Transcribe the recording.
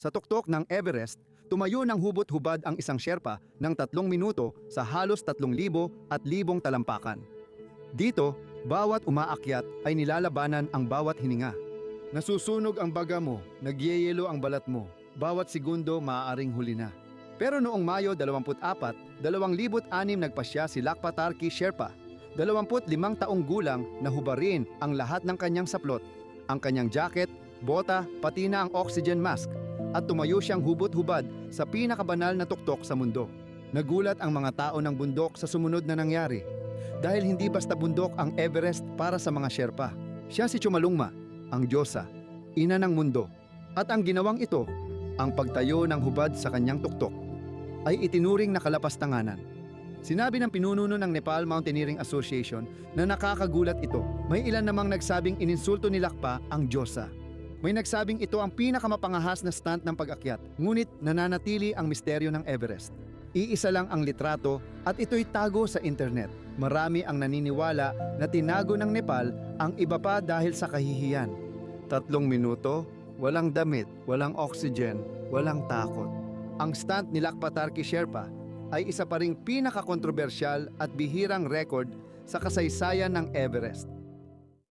Sa tuktok ng Everest, tumayo ng hubot-hubad ang isang Sherpa ng 3 minuto sa halos 3,000 at libong talampakan. Dito, bawat umaakyat ay nilalabanan ang bawat hininga. Nasusunog ang baga mo, nagyeyelo ang balat mo, bawat segundo maaaring huli na. Pero noong Mayo 24, 2006 nagpasya si Lakpa Tarki Sherpa, 25 taong gulang na hubarin ang lahat ng kanyang saplot, ang kanyang jacket, bota, pati na ang oxygen mask, at tumayo siyang hubot-hubad sa pinakabanal na tuktok sa mundo. Nagulat ang mga tao ng bundok sa sumunod na nangyari. Dahil hindi basta bundok ang Everest para sa mga Sherpa. Siya si Chomolungma, ang Diyosa, ina ng mundo. At ang ginawang ito, ang pagtayo ng hubad sa kanyang tuktok, ay itinuring na kalapastanganan. Sinabi ng pinununo ng Nepal Mountaineering Association na nakakagulat ito. May ilan namang nagsabing ininsulto ni Lakpa ang Diyosa. May nagsabing ito ang pinakamapangahas na stunt ng pag-akyat, ngunit nananatili ang misteryo ng Everest. Iisa lang ang litrato at ito'y tago sa internet. Marami ang naniniwala na tinago ng Nepal ang iba pa dahil sa kahihiyan. 3 minuto, walang damit, walang oxygen, walang takot. Ang stunt ni Lakpa Tarki Sherpa ay isa pa ring pinakakontrobersyal at bihirang record sa kasaysayan ng Everest.